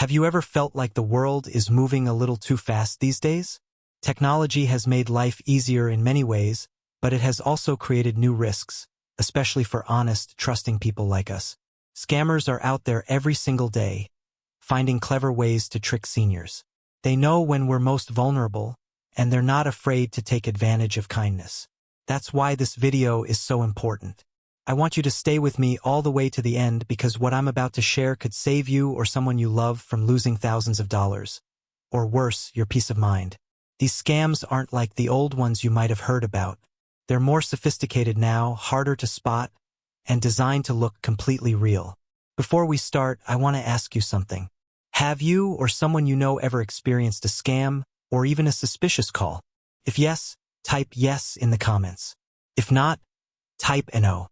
Have you ever felt like the world is moving a little too fast these days? Technology has made life easier in many ways, but it has also created new risks, especially for honest, trusting people like us. Scammers are out there every single day, finding clever ways to trick seniors. They know when we're most vulnerable, and they're not afraid to take advantage of kindness. That's why this video is so important. I want you to stay with me all the way to the end because what I'm about to share could save you or someone you love from losing thousands of dollars. Or worse, your peace of mind. These scams aren't like the old ones you might have heard about. They're more sophisticated now, harder to spot, and designed to look completely real. Before we start, I want to ask you something. Have you or someone you know ever experienced a scam or even a suspicious call? If yes, type yes in the comments. If not, type no.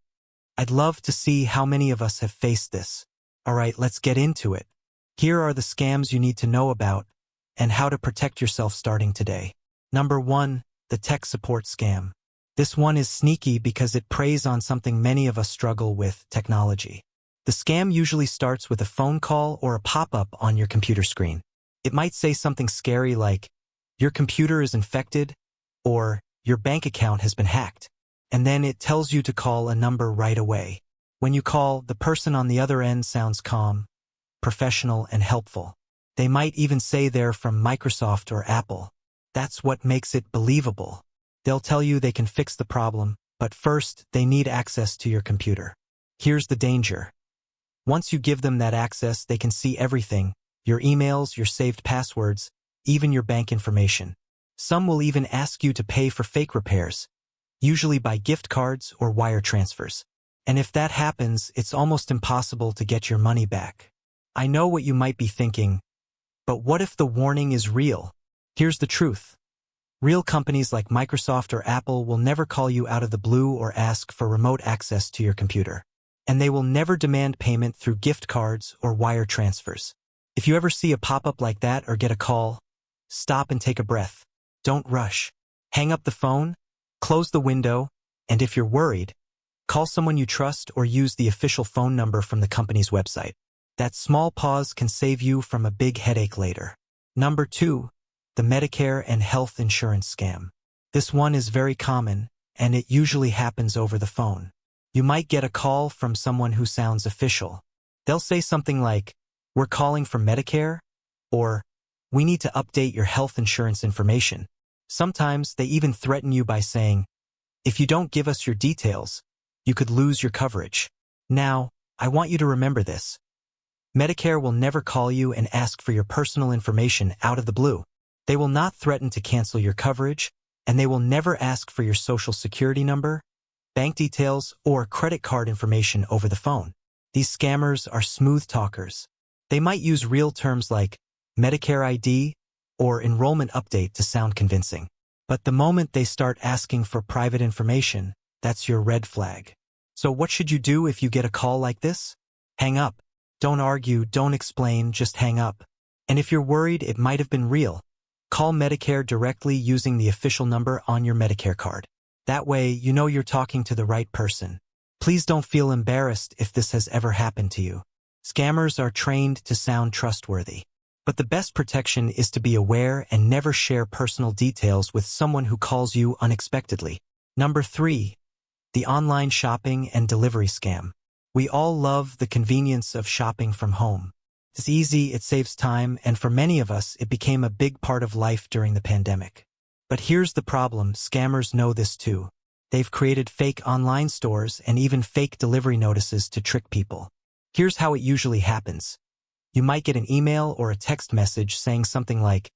I'd love to see how many of us have faced this. Alright, let's get into it. Here are the scams you need to know about and how to protect yourself starting today. Number 1, the tech support scam. This one is sneaky because it preys on something many of us struggle with, technology. The scam usually starts with a phone call or a pop-up on your computer screen. It might say something scary like, "Your computer is infected," or "Your bank account has been hacked." And then it tells you to call a number right away. When you call, the person on the other end sounds calm, professional, and helpful. They might even say they're from Microsoft or Apple. That's what makes it believable. They'll tell you they can fix the problem, but first, they need access to your computer. Here's the danger. Once you give them that access, they can see everything, your emails, your saved passwords, even your bank information. Some will even ask you to pay for fake repairs, usually by gift cards or wire transfers. And if that happens, it's almost impossible to get your money back. I know what you might be thinking, but what if the warning is real? Here's the truth. Real companies like Microsoft or Apple will never call you out of the blue or ask for remote access to your computer. And they will never demand payment through gift cards or wire transfers. If you ever see a pop-up like that or get a call, stop and take a breath. Don't rush. Hang up the phone, close the window, and if you're worried, call someone you trust or use the official phone number from the company's website. That small pause can save you from a big headache later. Number 2, the Medicare and health insurance scam. This one is very common, and it usually happens over the phone. You might get a call from someone who sounds official. They'll say something like, "We're calling from Medicare," or "We need to update your health insurance information." Sometimes they even threaten you by saying, "If you don't give us your details, you could lose your coverage." Now, I want you to remember this. Medicare will never call you and ask for your personal information out of the blue. They will not threaten to cancel your coverage, and they will never ask for your social security number, bank details, or credit card information over the phone. These scammers are smooth talkers. They might use real terms like Medicare ID or enrollment update to sound convincing. But the moment they start asking for private information, that's your red flag. So what should you do if you get a call like this? Hang up. Don't argue, don't explain, just hang up. And if you're worried it might have been real, call Medicare directly using the official number on your Medicare card. That way, you know you're talking to the right person. Please don't feel embarrassed if this has ever happened to you. Scammers are trained to sound trustworthy. But the best protection is to be aware and never share personal details with someone who calls you unexpectedly. Number 3, the online shopping and delivery scam. We all love the convenience of shopping from home. It's easy, it saves time, and for many of us, it became a big part of life during the pandemic. But here's the problem, scammers know this too. They've created fake online stores and even fake delivery notices to trick people. Here's how it usually happens. You might get an email or a text message saying something like,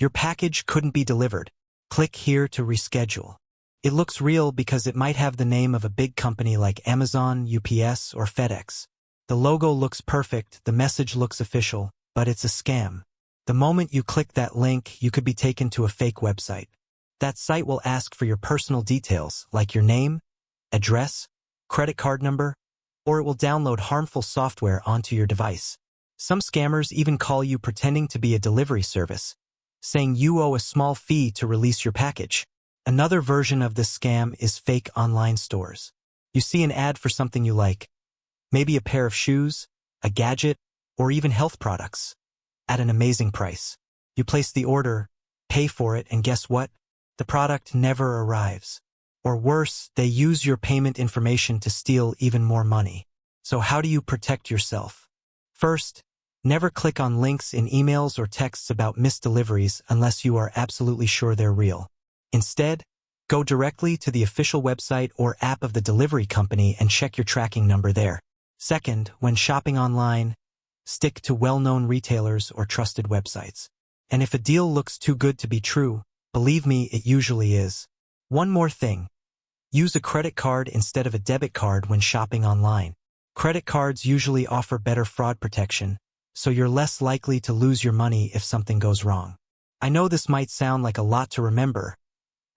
"Your package couldn't be delivered. Click here to reschedule." It looks real because it might have the name of a big company like Amazon, UPS, or FedEx. The logo looks perfect, the message looks official, but it's a scam. The moment you click that link, you could be taken to a fake website. That site will ask for your personal details, like your name, address, credit card number, or it will download harmful software onto your device. Some scammers even call you pretending to be a delivery service, saying you owe a small fee to release your package. Another version of this scam is fake online stores. You see an ad for something you like, maybe a pair of shoes, a gadget, or even health products. at an amazing price. You place the order, pay for it, and guess what? The product never arrives. Or worse, they use your payment information to steal even more money. So how do you protect yourself? First, never click on links in emails or texts about missed deliveries unless you are absolutely sure they're real. Instead, go directly to the official website or app of the delivery company and check your tracking number there. Second, when shopping online, stick to well-known retailers or trusted websites. And if a deal looks too good to be true, believe me, it usually is. One more thing. Use a credit card instead of a debit card when shopping online. Credit cards usually offer better fraud protection, so you're less likely to lose your money if something goes wrong. I know this might sound like a lot to remember,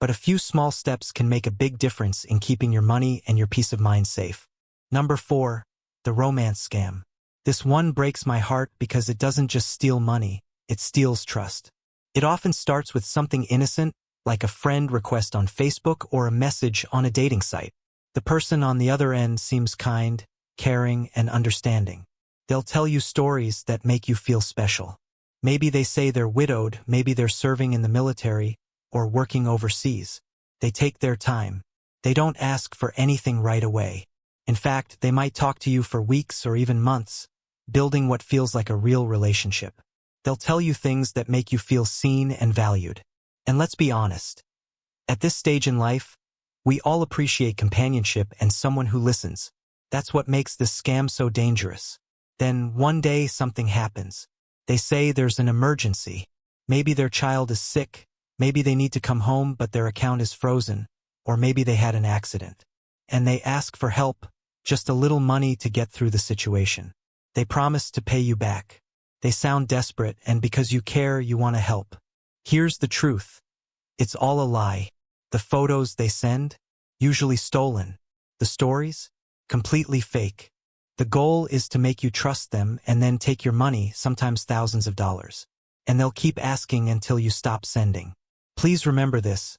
but a few small steps can make a big difference in keeping your money and your peace of mind safe. Number 4, the romance scam. This one breaks my heart because it doesn't just steal money, it steals trust. It often starts with something innocent, like a friend request on Facebook or a message on a dating site. The person on the other end seems kind, caring, and understanding. They'll tell you stories that make you feel special. Maybe they say they're widowed, maybe they're serving in the military, or working overseas. They take their time. They don't ask for anything right away. In fact, they might talk to you for weeks or even months, building what feels like a real relationship. They'll tell you things that make you feel seen and valued. And let's be honest. At this stage in life, we all appreciate companionship and someone who listens. That's what makes this scam so dangerous. Then one day something happens. They say there's an emergency. Maybe their child is sick. Maybe they need to come home but their account is frozen. Or maybe they had an accident. And they ask for help, just a little money to get through the situation. They promise to pay you back. They sound desperate, and because you care, you want to help. Here's the truth. It's all a lie. The photos they send, usually stolen. The stories, completely fake. The goal is to make you trust them and then take your money, sometimes thousands of dollars. And they'll keep asking until you stop sending. Please remember this.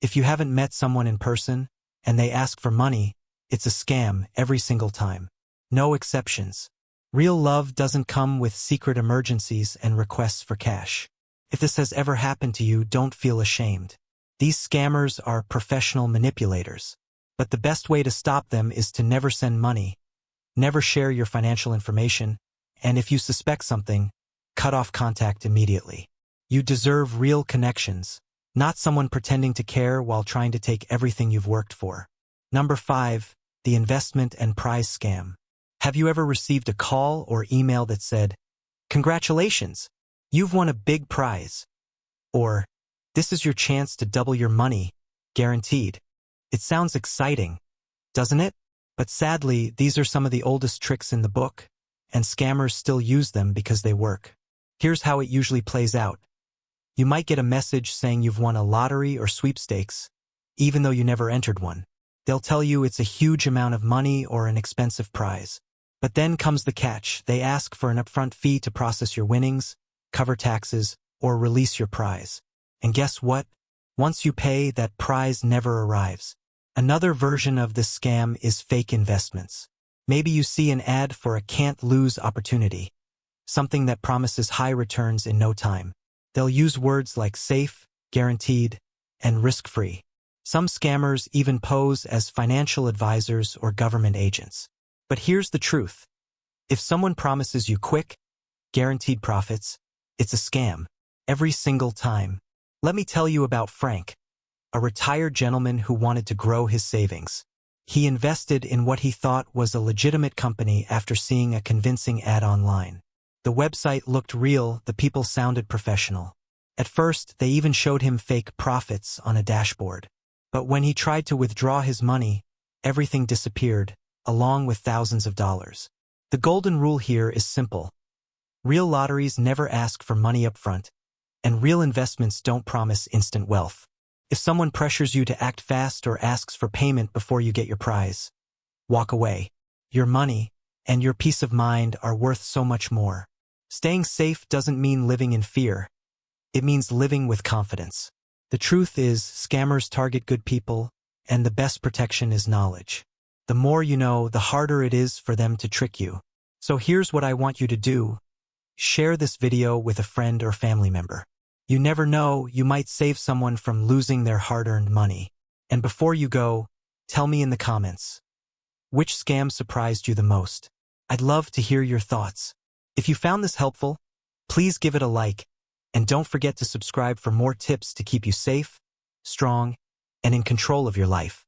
If you haven't met someone in person and they ask for money, it's a scam every single time. No exceptions. Real love doesn't come with secret emergencies and requests for cash. If this has ever happened to you, don't feel ashamed. These scammers are professional manipulators. But the best way to stop them is to never send money, never share your financial information, and if you suspect something, cut off contact immediately. You deserve real connections, not someone pretending to care while trying to take everything you've worked for. Number 5, the investment and prize scam. Have you ever received a call or email that said, "Congratulations, you've won a big prize," or "This is your chance to double your money, guaranteed"? It sounds exciting, doesn't it? But sadly, these are some of the oldest tricks in the book, and scammers still use them because they work. Here's how it usually plays out. You might get a message saying you've won a lottery or sweepstakes, even though you never entered one. They'll tell you it's a huge amount of money or an expensive prize. But then comes the catch. They ask for an upfront fee to process your winnings, cover taxes, or release your prize. And guess what? Once you pay, that prize never arrives. Another version of this scam is fake investments. Maybe you see an ad for a can't-lose opportunity, something that promises high returns in no time. They'll use words like safe, guaranteed, and risk-free. Some scammers even pose as financial advisors or government agents. But here's the truth. If someone promises you quick, guaranteed profits, it's a scam. Every single time. Let me tell you about Frank, a retired gentleman who wanted to grow his savings. He invested in what he thought was a legitimate company after seeing a convincing ad online. The website looked real, the people sounded professional. At first, they even showed him fake profits on a dashboard. But when he tried to withdraw his money, everything disappeared, along with thousands of dollars. The golden rule here is simple. Real lotteries never ask for money up front, and real investments don't promise instant wealth. If someone pressures you to act fast or asks for payment before you get your prize, walk away. Your money and your peace of mind are worth so much more. Staying safe doesn't mean living in fear. It means living with confidence. The truth is, scammers target good people, and the best protection is knowledge. The more you know, the harder it is for them to trick you. So here's what I want you to do. Share this video with a friend or family member. You never know, you might save someone from losing their hard-earned money. And before you go, tell me in the comments, which scam surprised you the most? I'd love to hear your thoughts. If you found this helpful, please give it a like, and don't forget to subscribe for more tips to keep you safe, strong, and in control of your life.